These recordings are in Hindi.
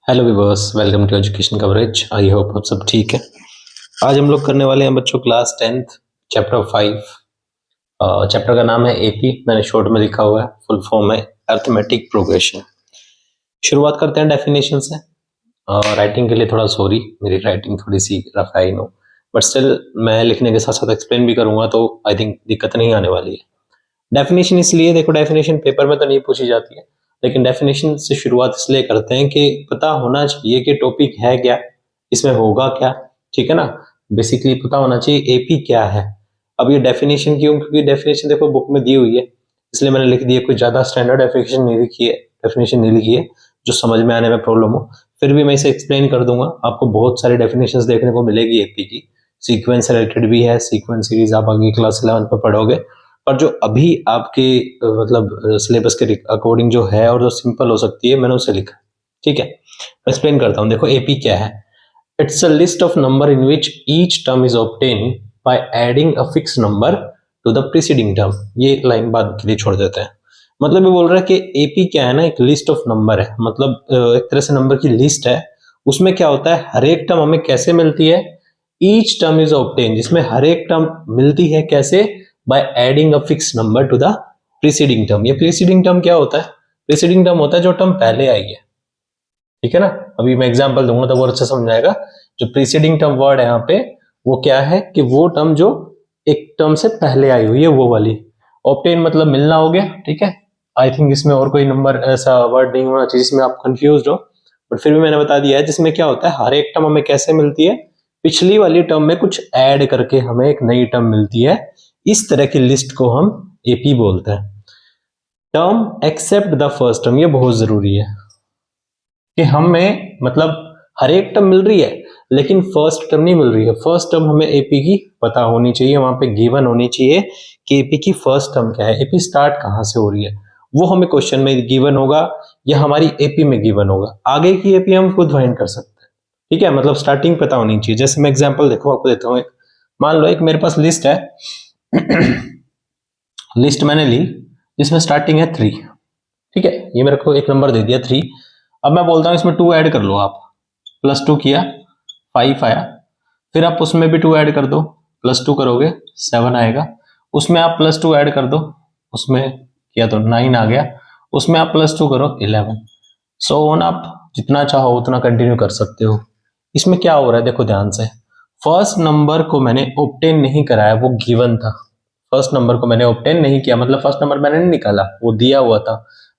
Hello viewers, welcome to education coverage. I hope आप सब ठीक है। आज हम लोग करने वाले हैं बच्चों क्लास 10th चैप्टर 5। चैप्टर का नाम है एपी, मैंने शॉर्ट में लिखा हुआ है, फुल फॉर्म है अरिथमेटिक प्रोग्रेशन। शुरुआत करते हैं डेफिनेशन से। राइटिंग के लिए थोड़ा सॉरी, मेरी राइटिंग थोड़ी सी rough I know, but still मैं लिखने के साथ साथ एक्सप्लेन भी करूंगा तो आई थिंक दिक्कत नहीं आने वाली है। डेफिनेशन इसलिए, देखो डेफिनेशन पेपर में तो नहीं पूछी जाती है, लेकिन डेफिनेशन से शुरुआत इसलिए करते हैं कि पता होना चाहिए कि टॉपिक है क्या, इसमें होगा क्या। ठीक है ना, बेसिकली पता होना चाहिए एपी क्या है। अब ये डेफिनेशन क्यों, क्योंकि डेफिनेशन देखो बुक में दी हुई है, इसलिए मैंने लिख दिया। कोई ज्यादा स्टैंडर्ड डेफिनेशन नहीं लिखी है, डेफिनेशन नहीं लिखी है जो समझ में आने में प्रॉब्लम हो। फिर भी मैं इसे एक्सप्लेन कर दूंगा। आपको बहुत सारी डेफिनेशंस देखने को मिलेगी एपी की, सीक्वेंस रिलेटेड भी है, सीक्वेंस सीरीज आप आगे क्लास 11 में पढ़ोगे। पर जो अभी आपके मतलब सिलेबस के अकॉर्डिंग जो है और जो सिंपल हो सकती है, मैंने उसे लिखा। ठीक है, एक्सप्लेन करता हूं। देखो एपी क्या है। It's a list of number in which each term is obtain by adding a fix number two the preceding term. ये लाइन बाद के लिए छोड़ देते हैं। मतलब ये बोल रहा है कि एपी क्या है ना, एक लिस्ट ऑफ नंबर है, मतलब एक तरह से नंबर की लिस्ट है। उसमें क्या होता है, हर एक टर्म हमें कैसे मिलती है, ईच टर्म इज ऑब्टेन, जिसमें हर एक टर्म मिलती है कैसे, by adding a fix number two the preceding term. ये प्रीसीडिंग टर्म क्या होता है, प्रीसीडिंग टर्म होता है जो टर्म पहले आई है। ठीक है ना, अभी मैं एग्जांपल दूंगा तो वो अच्छा समझ आएगा। जो प्रीसीडिंग टर्म वर्ड है यहाँ पे, वो क्या है कि वो टर्म जो एक टर्म से पहले आई हुई है, वो वाली। ऑब्टेन मतलब मिलना हो गया। ठीक है, आई थिंक इसमें और कोई नंबर ऐसा वर्ड नहीं होना चाहिए जिसमें आप कंफ्यूज हो, बट फिर भी मैंने बता दिया है। जिसमें क्या होता है, हर एक टर्म हमें कैसे मिलती है, पिछली वाली टर्म में कुछ ऐड करके हमें एक नई टर्म मिलती है। इस तरह की लिस्ट को हम एपी बोलते हैं। Term except the first term, ये बहुत जरूरी है कि हमें मतलब हर एक टर्म मिल रही है लेकिन फर्स्ट टर्म नहीं मिल रही है। फर्स्ट टर्म हमें एपी की पता होनी चाहिए, वहां पे गिवन होनी चाहिए कि एपी की फर्स्ट टर्म क्या है, एपी स्टार्ट कहां से हो रही है। वो हमें क्वेश्चन में गिवन होगा या हमारी एपी में गिवन होगा। आगे की एपी हम खुद फाइंड कर सकते हैं। ठीक है, मतलब स्टार्टिंग पता होनी चाहिए। जैसे मैं एग्जांपल देखो आपको देता हूँ। मान लो एक मेरे पास लिस्ट है लिस्ट मैंने ली जिसमें स्टार्टिंग है 3। ठीक है, ये मेरे को एक नंबर दे दिया 3। अब मैं बोलता हूँ इसमें 2 ऐड कर लो आप। +2 किया, 5 आया। फिर आप उसमें भी 2 ऐड कर दो, +2 करोगे 7 आएगा। उसमें आप +2 ऐड कर दो, उसमें किया तो 9 आ गया। उसमें आप +2 करो 11। सो ऑन, आप जितना चाहो उतना कंटिन्यू कर सकते हो। इसमें क्या हो रहा है देखो ध्यान से, फर्स्ट नंबर को मैंने ऑब्टेन नहीं कराया, वो गिवन था। फर्स्ट नंबर को मैंने ऑब्टेन नहीं किया, मतलब फर्स्ट नंबर मैंने नहीं निकाला, वो दिया हुआ था।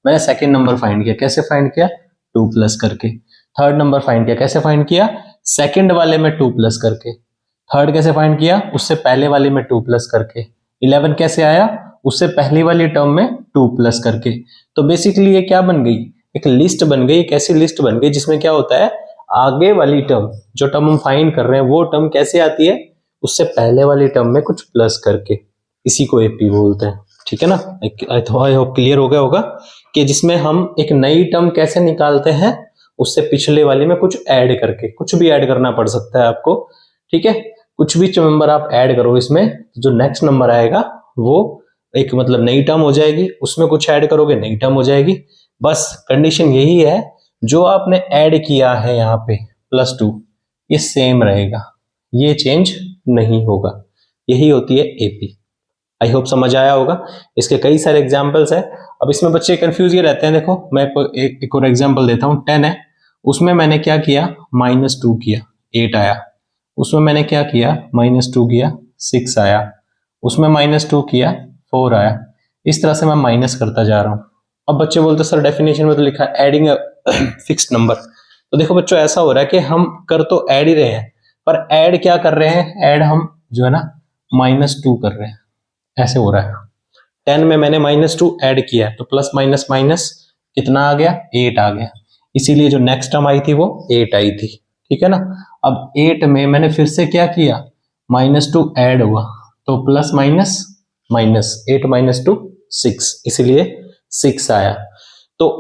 मैंने सेकंड नंबर फाइंड किया। कैसे फाइंड किया, 2 प्लस करके। थर्ड नंबर फाइंड किया। कैसे फाइंड किया, सेकंड वाले में 2 प्लस करके। थर्ड कैसे फाइंड किया, उससे पहले वाले में 2 प्लस करके। 11 कैसे आया, उससे पहली वाली टर्म में 2 प्लस करके। तो बेसिकली ये क्या बन गई, एक लिस्ट बन गई। एक ऐसी लिस्ट बन गई जिसमें क्या होता है, आगे वाली टर्म, जो टर्म हम फाइंड कर रहे हैं, वो टर्म कैसे आती है, उससे पहले वाली टर्म में कुछ प्लस करके। इसी को एपी बोलते हैं। ठीक है ना, आई होप क्लियर हो गया होगा कि जिसमें हम एक नई टर्म कैसे निकालते हैं, उससे पिछले वाली में कुछ ऐड करके। कुछ भी ऐड करना पड़ सकता है आपको। ठीक है, कुछ भी नंबर आप ऐड करो इसमें, जो नेक्स्ट नंबर आएगा वो एक मतलब नई टर्म हो जाएगी। उसमें कुछ ऐड करोगे, नई टर्म हो जाएगी। बस कंडीशन यही है, जो आपने ऐड किया है यहाँ पे +2, ये सेम रहेगा, ये चेंज नहीं होगा। यही होती है एपी। आई होप समझ आया होगा। इसके कई सारे एग्जाम्पल्स है। अब इसमें बच्चे कंफ्यूज ये रहते हैं। देखो मैं एक और एग्जाम्पल देता हूँ। 10 है, उसमें मैंने क्या किया, -2 किया, 8 आया। उसमें मैंने क्या किया, -2 किया, 6 आया। उसमें -2 किया, 4 आया। इस तरह से मैं माइनस करता जा रहा हूँ। अब बच्चे बोलते सर डेफिनेशन में तो लिखा है एडिंग फिक्स्ड नंबर। तो देखो बच्चों, ऐसा हो रहा है कि हम कर तो ऐड ही रहे हैं, पर ऐड क्या कर रहे हैं, ऐड हम जो है ना -2 कर रहे हैं। ऐसे हो रहा है। 10 में मैंने -2 ऐड किया है, तो प्लस माइनस माइनस कितना आ गया, 8 आ गया। इसीलिए जो नेक्स्ट टर्म आई थी वो 8 आई थी। ठीक है ना। अब 8 में मैंने फिर से क्या किया, -2 ऐड हुआ, तो प्लस माइनस माइनस, 8 -2 6, इसीलिए 6 आया। तो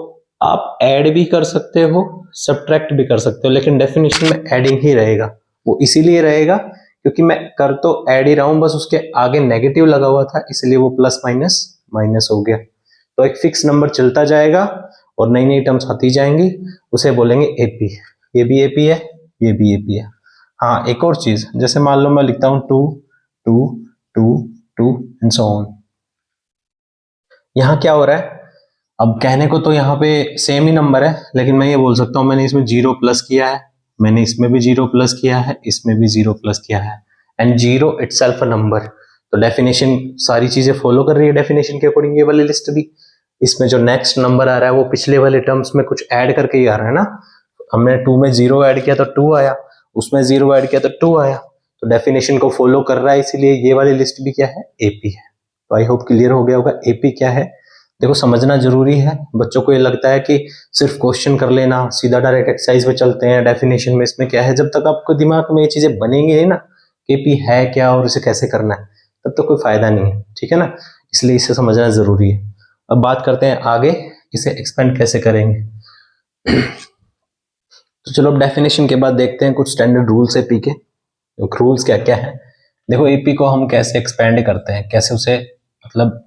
आप ऐड भी कर सकते हो, सब्ट्रैक्ट भी कर सकते हो, लेकिन डेफिनेशन में एडिंग ही रहेगा। वो इसीलिए रहेगा क्योंकि मैं कर तो ऐड ही रहा हूं, बस उसके आगे नेगेटिव लगा हुआ था, इसलिए वो प्लस माइनस माइनस हो गया। तो एक फिक्स नंबर चलता जाएगा और नई नई टर्म्स आती जाएंगी, उसे बोलेंगे एपी। ये भी एपी है, ये भी एपी है। हाँ, एक और चीज, जैसे मान लो मैं लिखता हूं 2 2 2 2 एंड सो ऑन। यहाँ क्या हो रहा है, अब कहने को तो यहाँ पे सेम ही नंबर है, लेकिन मैं ये बोल सकता हूँ मैंने इसमें 0 प्लस किया है, मैंने इसमें भी 0 प्लस किया है, इसमें भी 0 प्लस किया है, एंड 0 इटसेल्फ अ नंबर। तो डेफिनेशन सारी चीजें फॉलो कर रही है डेफिनेशन के अकॉर्डिंग, ये वाली लिस्ट भी। इसमें जो नेक्स्ट नंबर आ रहा है वो पिछले वाले टर्म्स में कुछ ऐड करके ही आ रहा है ना। हमने 2 में 0 ऐड किया तो 2 आया, उसमें 0 ऐड किया तो 2 आया, तो डेफिनेशन को फॉलो कर रहा है, इसीलिए ये वाली लिस्ट भी क्या है, एपी है। तो आई होप क्लियर हो गया होगा एपी क्या है। देखो समझना जरूरी है, बच्चों को ये लगता है कि सिर्फ क्वेश्चन कर लेना, सीधा डायरेक्ट एक्सरसाइज में चलते हैं, डेफिनेशन में इसमें क्या है, जब तक आपको दिमाग में ये चीजें बनेंगी नहीं ना एपी है क्या और इसे कैसे करना है, तब तक कोई फायदा नहीं है, ठीक है ना। इसलिए इसे समझना जरूरी है। अब बात करते हैं आगे, इसे एक्सपेंड कैसे करेंगे। तो चलो अब डेफिनेशन के बाद देखते हैं कुछ स्टैंडर्ड रूल्स एपी के। रूल्स क्या क्या है, देखो एपी को हम कैसे एक्सपेंड करते हैं, कैसे उसे मतलब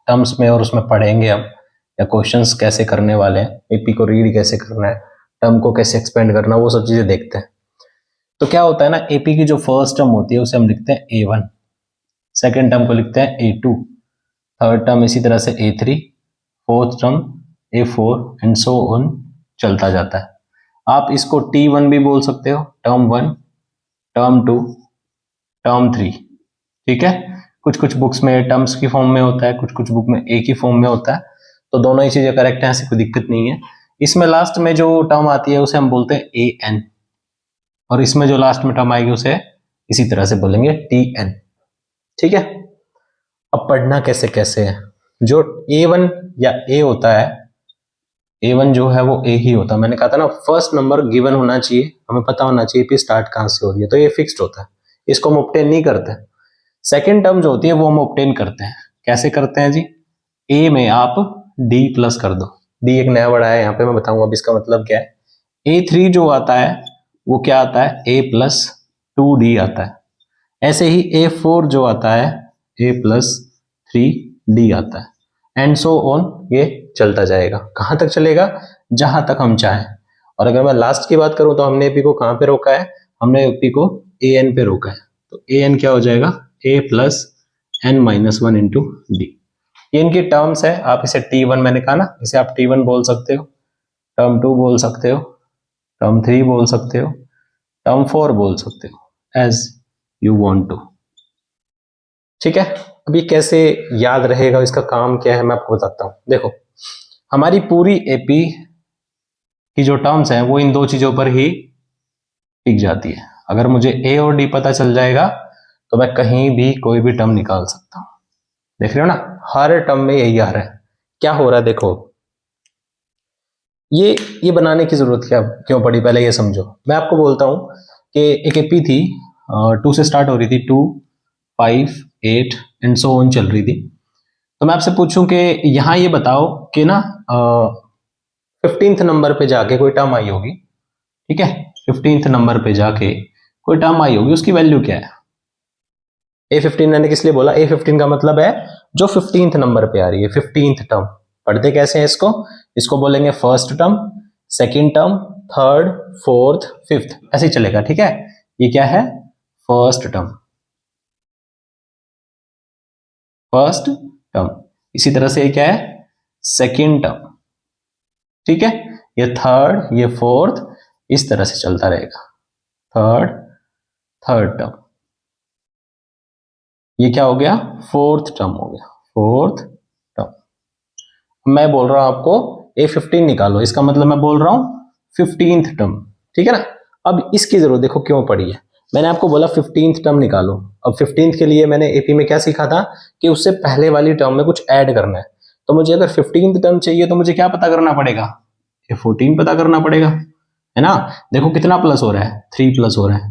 टर्म्स में और उसमें पढ़ेंगे हम, या क्वेश्चंस कैसे करने वाले हैं, एपी को रीड कैसे करना है, टर्म को कैसे एक्सपेंड करना, वो सब चीजें देखते हैं। तो क्या होता है ना, एपी की जो फर्स्ट टर्म होती है उसे हम लिखते हैं A1, सेकेंड टर्म को लिखते हैं A2, थर्ड टर्म इसी तरह से A3, fourth term A4 and so on चलता जाता है। आप इसको T1 भी बोल सकते हो, टर्म 1, टर्म 2, टर्म 3, ठीक है। कुछ कुछ बुक्स में टर्म्स की फॉर्म में होता है, कुछ कुछ बुक में ए की फॉर्म में होता है, तो दोनों ही चीजें करेक्ट हैं, ऐसी कोई दिक्कत नहीं है। इसमें लास्ट में जो टर्म आती है उसे हम बोलते हैं AN, और इसमें जो लास्ट में टर्म आएगी उसे इसी तरह से बोलेंगे TN, ठीक है। अब पढ़ना कैसे कैसे है, जो A1 या A होता है, A1 जो है वो A ही होता है। मैंने कहा था ना फर्स्ट नंबर गिवन होना चाहिए, हमें पता होना चाहिए कि स्टार्ट कहां से हो रही है, तो ये फिक्स्ड होता है, इसको हम ऑब्टेन नहीं करते। सेकेंड टर्म जो होती है वो हम ऑब्टेन करते हैं। कैसे करते हैं जी, ए में आप डी प्लस कर दो, डी एक नया वर्ड है यहाँ पे, मैं बताऊंगा अब इसका मतलब क्या है। A3 जो आता है वो क्या आता है, A प्लस 2D आता है। ऐसे ही A4 जो आता है A प्लस 3D आता है, एंड सो ऑन, ये चलता जाएगा। कहां तक चलेगा, जहां तक हम चाहें। और अगर मैं लास्ट की बात करूं तो हमने एपी को कहां पे रोका है, हमने एपी को AN पे रोका है, तो AN क्या हो जाएगा, A plus N-1 into D. ये इनकी टर्म्स है, आप इसे T1 मैंने कहा ना, इसे आप T1 बोल सकते हो, टर्म 2 बोल सकते हो, टर्म 3 बोल सकते हो, टर्म 4 बोल सकते हो, एज यू वांट टू, ठीक है। अभी कैसे याद रहेगा, इसका काम क्या है मैं आपको बताता हूं। देखो हमारी पूरी एपी की जो टर्म्स हैं वो इन दो चीजों पर ही टिक जाती है। अगर मुझे ए और डी पता चल जाएगा तो मैं कहीं भी कोई भी टर्म निकाल सकता हूं। देख रहे हो ना, हर टर्म में यही आ रहा है। क्या हो रहा है देखो, ये बनाने की जरूरत क्या क्यों पड़ी, पहले ये समझो। मैं आपको बोलता हूं कि एक एपी थी, 2 से स्टार्ट हो रही थी, 2 5 8 एंड सो ऑन चल रही थी। तो मैं आपसे पूछूं कि यहां ये बताओ कि ना 15th नंबर पे जाके कोई टर्म आई होगी, ठीक है, 15th नंबर पे जाके कोई टर्म आई होगी, उसकी वैल्यू क्या है। A15 मैंने किस लिए बोला, A15 का मतलब है जो 15th नंबर पे आ रही है, 15th टर्म। पढ़ते कैसे हैं इसको, इसको बोलेंगे first term, second term, third, fourth, fifth, ऐसे ही चलेगा, ठीक है। ये क्या है, फर्स्ट टर्म, फर्स्ट टर्म। इसी तरह से ये क्या है, सेकंड टर्म, ठीक है। ये थर्ड, ये फोर्थ, इस तरह से चलता रहेगा, थर्ड, थर्ड टर्म। ये क्या हो गया, फोर्थ टर्म हो गया, फोर्थ टर्म। मैं बोल रहा हूं आपको A15 निकालो, इसका मतलब मैं बोल रहा हूं 15th टर्म, ठीक है ना। अब इसकी जरूरत देखो क्यों पड़ी है, मैंने आपको बोला 15th टर्म निकालो। अब 15th के लिए मैंने एपी में क्या सीखा था कि उससे पहले वाली टर्म में कुछ ऐड करना है। तो मुझे अगर 15th टर्म चाहिए तो मुझे क्या पता करना पड़ेगा, A14 पता करना पड़ेगा, है ना। देखो कितना प्लस हो रहा है, 3 प्लस हो रहा है,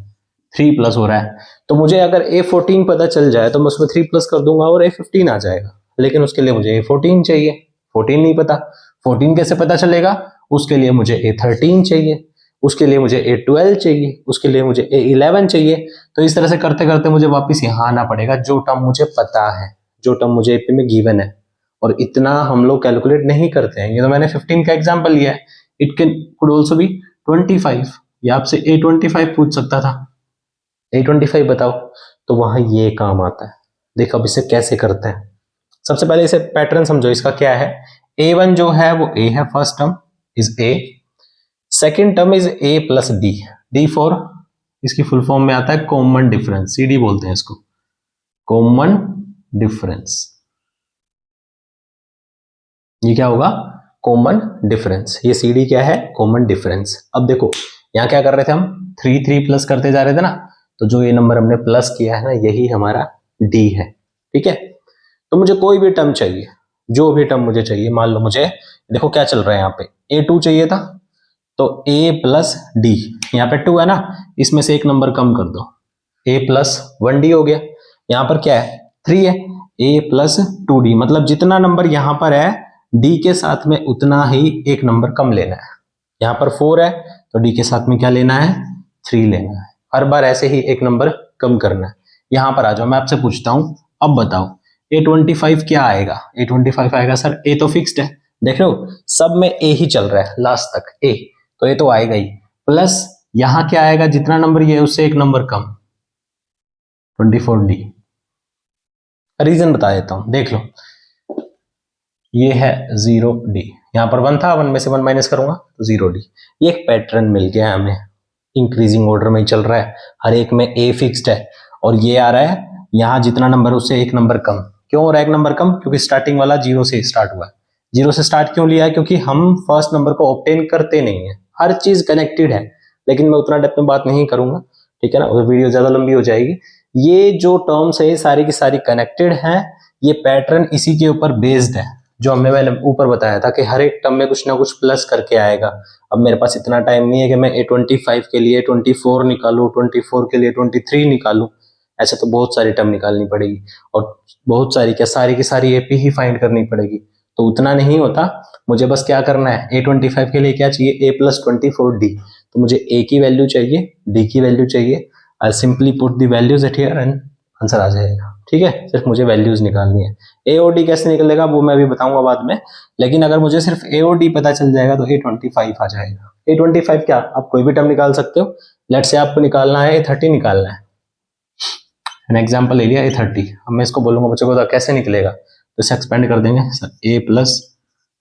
3 प्लस हो रहा है। तो मुझे अगर A14 पता चल जाए तो मैं उसमें 3 प्लस कर दूंगा और A15 आ जाएगा, लेकिन उसके लिए मुझे A14 चाहिए, 14 नहीं पता। 14 कैसे पता चलेगा, उसके लिए मुझे A13 चाहिए, उसके लिए मुझे A12 चाहिए, उसके लिए मुझे A11 चाहिए। तो इस तरह से करते करते मुझे वापस यहाँ आना पड़ेगा, जो टर्म मुझे पता है, जो टर्म मुझे एपी में गिवन है और इतना हम लोग कैलकुलेट नहीं करते हैं। ये तो मैंने 15 का एग्जांपल लिया है, it can could also be 25। ये आपसे A25 पूछ सकता था, A25 बताओ, तो वहां ये काम आता है। देखो अब इसे कैसे करते हैं। सबसे पहले इसे पैटर्न समझो, इसका क्या है। A1 जो है वो A है, first term is A, second term is A plus D। D4 इसकी फुल फॉर्म में आता है कॉमन डिफरेंस, CD बोलते हैं इसको, कॉमन डिफरेंस। ये क्या होगा, कॉमन डिफरेंस। ये CD क्या है, कॉमन डिफरेंस। अब देखो यहां क्या कर रहे थे हम, 3 3 प्लस करते जा रहे थे ना, तो जो ये नंबर हमने प्लस किया है ना, यही हमारा D है। ठीक है, तो मुझे कोई भी टर्म चाहिए, जो भी टर्म मुझे चाहिए, मान लो मुझे, देखो क्या चल रहा है यहाँ पे, A2 चाहिए था, तो A प्लस D, यहाँ पे 2 है ना, इसमें से एक नंबर कम कर दो, A प्लस 1D हो गया। यहाँ पर क्या है, 3 है, A प्लस 2D, मतलब जितना नंबर यहाँ पर है D के साथ में उतना ही एक नंबर कम लेना है। यहाँ पर 4 है तो D के साथ में क्या लेना है, 3 लेना है। हर बार ऐसे ही एक नंबर कम करना है। यहाँ पर आ जाओ, मैं आपसे पूछता हूँ, अब बताओ A25 क्या आएगा। A25 आएगा सर, A तो फिक्स्ड है, देख रहे हो सब में A ही चल रहा है लास्ट तक A, तो ये तो आएगा ही। प्लस यहां क्या आएगा, जितना नंबर ये है उससे एक नंबर कम, 24D। रीजन बता देता हूं, देख लो, ये है 0D, यहां पर 1 था, 1 में से 1 माइनस करूंगा तो 0D। ये एक पैटर्न मिल गया हमें, इंक्रीजिंग ऑर्डर में ही चल रहा है, हर एक में A फिक्स्ड है, और ये आ रहा है यहां जितना नंबर उससे एक नंबर कम। क्यों हो रहा है एक नंबर कम, क्योंकि स्टार्टिंग वाला 0 से स्टार्ट हुआ है। 0 से स्टार्ट क्यों लिया है, क्योंकि हम फर्स्ट नंबर को ऑब्टेन करते नहीं है, हर चीज कनेक्टेड है, लेकिन मैं उतना डेप्थ में बात नहीं करूंगा, ठीक है ना, वीडियो ज्यादा लंबी हो जाएगी। ये जो टर्म्स है सारी की सारी कनेक्टेड हैं, ये पैटर्न इसी के ऊपर बेस्ड है, जो मैंने ऊपर बताया था कि हर एक टर्म में कुछ ना कुछ प्लस करके आएगा। अब मेरे पास इतना टाइम नहीं है कि मैं A25 के लिए 24 निकालूं, 24 के लिए 23 निकालूं, ऐसे तो बहुत सारी टर्म निकालनी पड़ेगी, और बहुत सारी क्या, सारी की सारी AP ही फाइंड करनी पड़ेगी, तो उतना नहीं होता। मुझे बस क्या करना है, A25 के लिए क्या चाहिए, A प्लस 24D, तो मुझे A की वैल्यू चाहिए, D की वैल्यू चाहिए, I simply put the values at here and answer आ जाएगा। ठीक है, सिर्फ मुझे वैल्यूज निकालनी है। A और D कैसे निकलेगा वो मैं अभी बताऊंगा बाद में, लेकिन अगर मुझे सिर्फ A और D पता चल जाएगा तो A25 आ जाएगा। A25 क्या, आप कोई भी टर्म निकाल सकते हो, लेट से आपको निकालना है A30 निकालना है, एग्जाम्पल ले लिया A30। अब मैं इसको बोलूंगा बच्चों को कैसे निकलेगा, तो इसे एक्सपेंड कर देंगे, A प्लस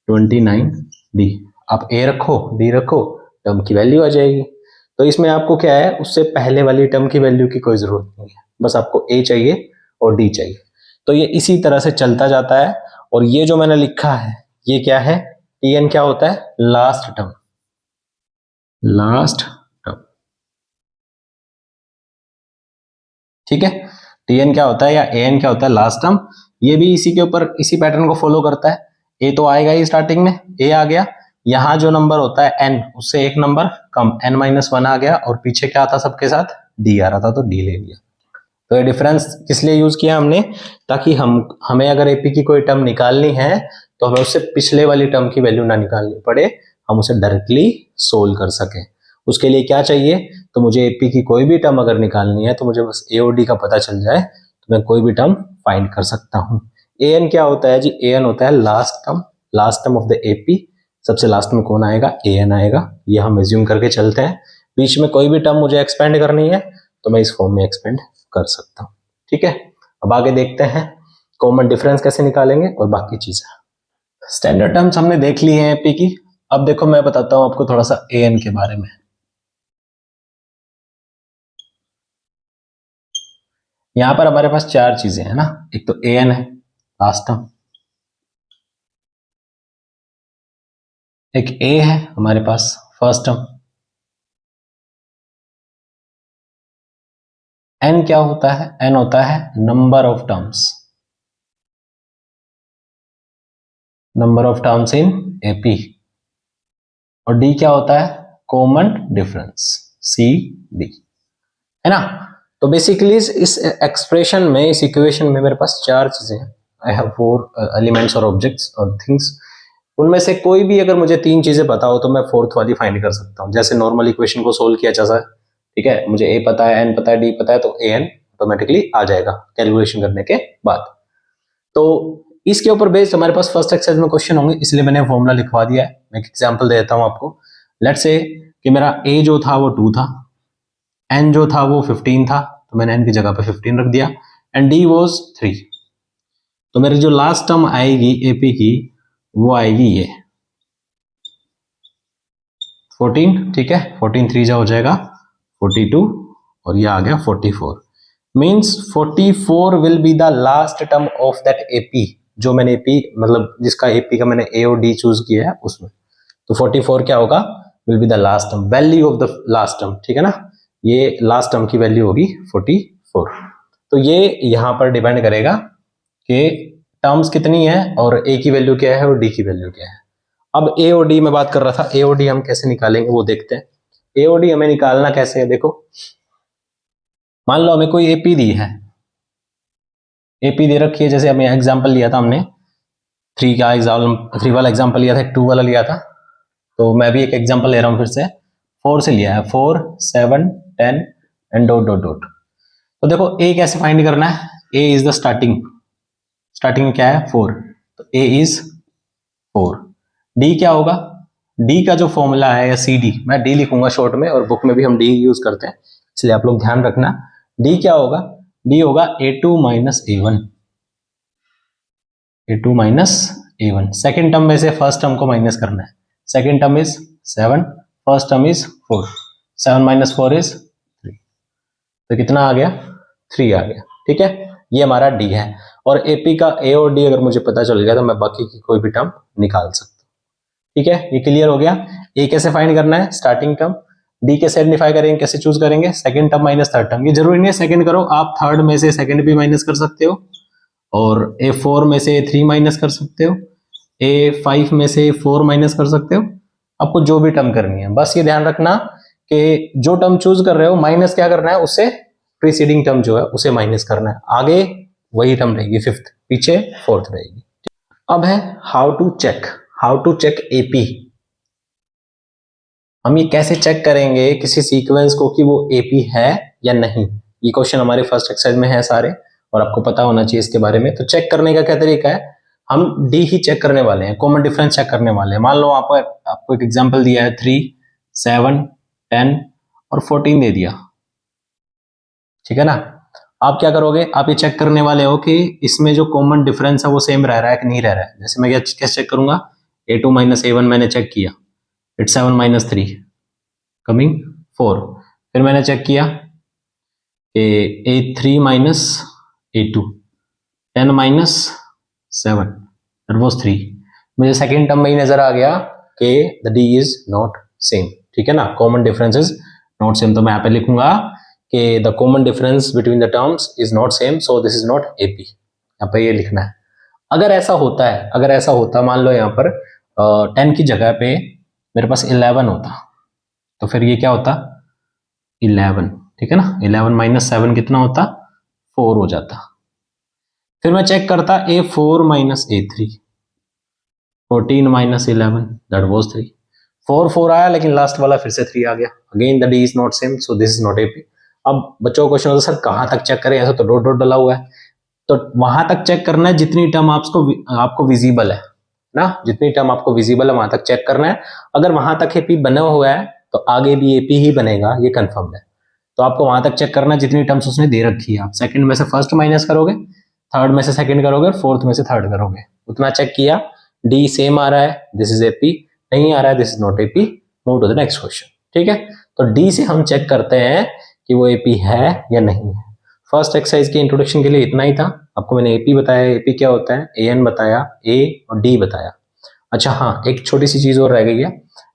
29D, आप A रखो D रखो, टर्म की वैल्यू आ जाएगी। तो इसमें आपको क्या है, उससे पहले वाली टर्म की वैल्यू की कोई जरूरत नहीं है, बस आपको A चाहिए और D चाहिए। तो ये इसी तरह से चलता जाता है, और ये जो मैंने लिखा है ये क्या है, TN क्या होता है, लास्ट टर्म, लास्ट टर्म। ठीक है, TN क्या होता है या AN क्या होता है, लास्ट टर्म। ये भी इसी के ऊपर इसी पैटर्न को फॉलो करता है। A तो आएगा ही स्टार्टिंग में, A आ गया, यहां जो नंबर होता है N उससे एक नंबर कम, N-1 आ गया, और पीछे क्या था सबके साथ, D आ रहा था तो D ले लिया। तो ये डिफरेंस किस लिए यूज किया हमने, ताकि हमें अगर AP की कोई टर्म निकालनी है तो हमें उससे पिछले वाली टर्म की वैल्यू ना निकालनी पड़े, हम उसे डायरेक्टली सोल्व कर सके। उसके लिए क्या चाहिए, तो मुझे AP की कोई भी टर्म अगर निकालनी है तो मुझे बस A और D का पता चल जाए तो मैं कोई भी टर्म फाइंड कर सकता हूँ। AN क्या होता है जी, AN होता है last term, last term of the AP। सबसे लास्ट में कौन आएगा, AN आएगा, ये हम एज्यूम करके चलते हैं। बीच में कोई भी टर्म मुझे एक्सपेंड करनी है तो मैं इस फॉर्म में एक्सपेंड कर सकता हूं। ठीक है, अब आगे देखते हैं कॉमन डिफरेंस कैसे निकालेंगे और बाकी चीजें। स्टैंडर्ड टर्म्स हमने देख ली हैं AP की। अब देखो मैं बताता हूं आपको थोड़ा सा AN के बारे में। यहां पर हमारे पास चार चीजें हैं ना, एक तो AN है लास्ट टर्म, एक A है हमारे पास फर्स्ट टर्म, N क्या होता है, N होता है number of terms, number of terms in AP, और D क्या होता है, कॉमन डिफरेंस, CD, है ना। तो बेसिकली इस एक्सप्रेशन में, इस इक्वेशन में मेरे पास चार चीजें हैं, आई हैव 4 एलिमेंट्स और ऑब्जेक्ट्स और थिंग्स। उनमें से कोई भी अगर मुझे 3 चीजें पता हो तो मैं फोर्थ वाली फाइंड कर सकता हूँ। जैसे नॉर्मल इक्वेशन को सोल्व किया जैसा, ठीक है, मुझे A पता है, N पता है, D पता है, तो AN ऑटोमेटिकली आ जाएगा कैलकुलेशन करने के बाद। तो इसके ऊपर बेस्ड हमारे पास फर्स्ट एक्सरसाइज में क्वेश्चन होंगे, इसलिए मैंने फॉर्मूला लिखवा दिया है। मैं एक एग्जांपल दे देता हूं आपको। लेट्स से कि मेरा a जो था वो 2 था, n जो था वो 15 था, तो मैंने n की जगह पे 15 रख दिया, एंड d वाज 3। तो मेरी जो लास्ट टर्म आएगी AP की वो आएगी ये 14, ठीक है। 14 3 जा हो जाएगा 42 और ये आ गया 44। Means 44 will be the last term of that AP, जो मैंने AP मतलब जिसका AP का मैंने A और D चूज किया है उसमें। तो 44 क्या होगा, will be the last term, value of the last term, ठीक है ना। ये लास्ट टर्म की वैल्यू होगी 44। तो ये यहां पर डिपेंड करेगा कि टर्म्स कितनी है और A की वैल्यू क्या है और D की वैल्यू क्या है। अब A और D में बात कर रहा था, A और D हम कैसे निकालेंगे वो देखते हैं। A और D हमें निकालना कैसे है, देखो मान लो हमें कोई AP दी है, AP दे रखी है, जैसे हमें एग्जांपल लिया था हमने 3 वाला एग्जांपल लिया था, 2 वाला लिया था, तो मैं भी एक एग्जांपल ले रहा हूं फिर से, 4 से लिया है, 4 7 10 एंड डॉट डॉट डॉट। तो देखो A कैसे फाइंड करना है, A इज द स्टार्टिंग में क्या है 4, तो A इज 4। D क्या होगा, D का जो फॉर्मूला है या CD, मैं D लिखूंगा शॉर्ट में और बुक में भी हम D यूज करते हैं, इसलिए आप लोग ध्यान रखना। D क्या होगा, D होगा A2 minus A1, A2 minus A1। Second term में से फर्स्ट टर्म को माइनस करना है, second term is 7, first term is 4, 7 minus 4 is 3, तो कितना आ गया 3 आ गया, ठीक है। ये हमारा D है, और AP का A और D अगर मुझे पता चल गया तो मैं बाकी की कोई भी टर्म निकाल सकता हूँ, ठीक है। ये क्लियर हो गया। A कैसे फाइंड करना है, स्टार्टिंग टर्म, D कैसे आइडेंटिफाई करेंगे, कैसे चूज करेंगे, second term minus third term. ये जरूरी नहीं है सेकंड करो, आप थर्ड में से सेकंड भी माइनस कर सकते हो, और A4 में से A3 माइनस कर सकते हो, A5 में से A4 माइनस कर सकते हो, आपको जो भी टर्म करनी है। बस ये ध्यान रखना कि जो टर्म चूज कर रहे हो माइनस क्या करना है, उससे प्रीसीडिंग टर्म जो है उसे माइनस करना है, आगे वही टर्म रहेगी फिफ्थ, पीछे फोर्थ रहेगी। अब है हाउ टू चेक AP। हम ये कैसे चेक करेंगे किसी सीक्वेंस को कि वो AP है या नहीं, ये क्वेश्चन हमारे फर्स्ट एक्सरसाइज में है सारे, और आपको पता होना चाहिए इसके बारे में। तो चेक करने का क्या तरीका है, हम D ही चेक करने वाले हैं, कॉमन डिफरेंस चेक करने वाले हैं। मान लो आपको एक एग्जांपल दिया है 3 7 10 और 14 दे दिया, ठीक है ना। आप क्या करोगे, आप ये चेक करने वाले हो कि इसमें जो कॉमन डिफरेंस है वो सेम रह रहा है कि नहीं रह रहा है। जैसे मैं कैसे चेक करूंगा, A2 माइनस A1 मैंने चेक किया, इट्स 7 माइनस 3 कमिंग 4। फिर मैंने चेक किया कि A3 minus A2 10 minus 7 that was 3। मुझे सेकेंड टर्म में ही नजर आ गया कि the D is not same, ठीक है ना, common difference is not same. तो मैं यहाँ पे लिखूंगा कि the common difference between the terms is not same, so this is not AP, यहाँ पे ये लिखना है। अगर ऐसा होता मान लो यहाँ पर 10 की जगह पे मेरे पास 11 होता, तो फिर ये क्या होता 11, ठीक है ना। 11 माइनस 7 कितना होता 4 हो जाता। फिर मैं चेक करता A4 minus A3, 14 minus 11 that was 3, 4 4 आया लेकिन लास्ट वाला फिर से 3 आ गया, again the D is not same, so this is not AP। अब बच्चों का क्वेश्चन होता है सर कहां तक चेक करें, ऐसा तो डॉट डॉट डला हुआ है, तो वहां तक चेक करना है जितनी टर्म आपको विजिबल है ना, जितनी टर्म आपको विजिबल है वहां तक चेक करना है। अगर वहां तक AP बना हुआ है तो आगे भी AP ही बनेगा, ये कंफर्म है। तो आपको वहां तक चेक करना है जितनी टर्म्स उसने दे रखी है। आप सेकंड में से फर्स्ट माइनस करोगे, थर्ड में से सेकंड करोगे और फोर्थ में से थर्ड करोगे, उतना चेक किया। D सेम आ रहा है, दिस इज AP, नहीं आ रहा है, this is not AP, move to the next question, ठीक है। तो D से हम चेक करते हैं कि वो AP है या नहीं है। फर्स्ट एक्सरसाइज के इंट्रोडक्शन के लिए इतना ही था। आपको मैंने AP बताया, AP क्या होता है, AN बताया, A और D बताया। अच्छा हाँ, एक छोटी सी चीज और रह गई है,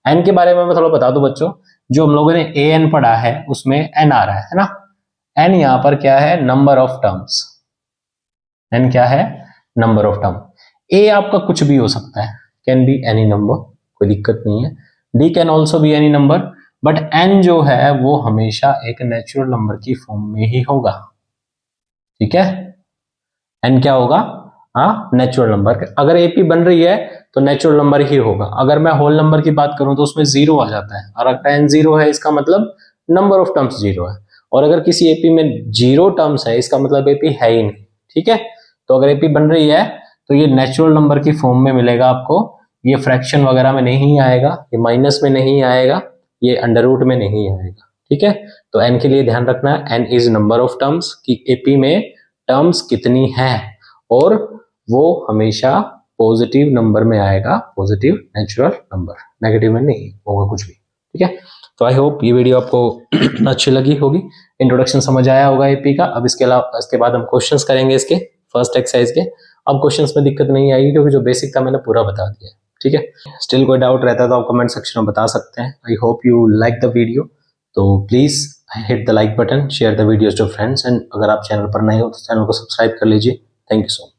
N के बारे में मैं थोड़ा बता दूं बच्चों। जो हम लोगों ने AN पढ़ा है उसमें N आ रहा है ना, N यहाँ पर क्या है, नंबर ऑफ टर्म्स। N क्या है, नंबर ऑफ टर्म। A आपका कुछ भी हो सकता है, कैन बी एनी नंबर, कोई दिक्कत नहीं है। D can also be any number, but N जो है वो हमेशा एक नेचुरल नंबर की फॉर्म में ही होगा, ठीक है। N क्या होगा, हाँ नेचुरल नंबर। अगर AP बन रही है तो नेचुरल नंबर ही होगा। अगर मैं होल नंबर की बात करूं तो उसमें 0 आ जाता है, और अगर N 0 है इसका मतलब नंबर ऑफ टर्म्स 0 है, और अगर किसी AP में 0 टर्म्स है इसका मतलब AP है ही नहीं, ठीक है। तो अगर AP बन रही है तो ये नेचुरल नंबर की फॉर्म में मिलेगा आपको, ये फ्रैक्शन वगैरह में नहीं आएगा, ये माइनस में नहीं आएगा, ये अंडर रूट में नहीं आएगा। ठीक है, तो n के लिए ध्यान रखना है, n is number of terms, कि एपी में टर्म्स कितनी हैं, और वो हमेशा पॉजिटिव नंबर में आएगा, पॉजिटिव नेचुरल नंबर, नेगेटिव में नहीं होगा कुछ भी। ठीक है, तो आई होप ये वीडियो आपको अच्छी लगी होगी, इंट्रोडक्शन समझ आया होगा एपी का। अब इसके बाद हम क्वेश्चंस करेंगे इसके फर्स्ट एक्सरसाइज के। अब क्वेश्चंस में दिक्कत नहीं आएगी क्योंकि जो बेसिक था मैंने पूरा बता दिया। ठीक है, स्टिल कोई डाउट रहता है तो आप कमेंट सेक्शन में बता सकते हैं। I hope you like the video, तो please hit the like button, share the videos to friends, and अगर आप चैनल पर नए हो तो चैनल को सब्सक्राइब कर लीजिए। Thank you so much.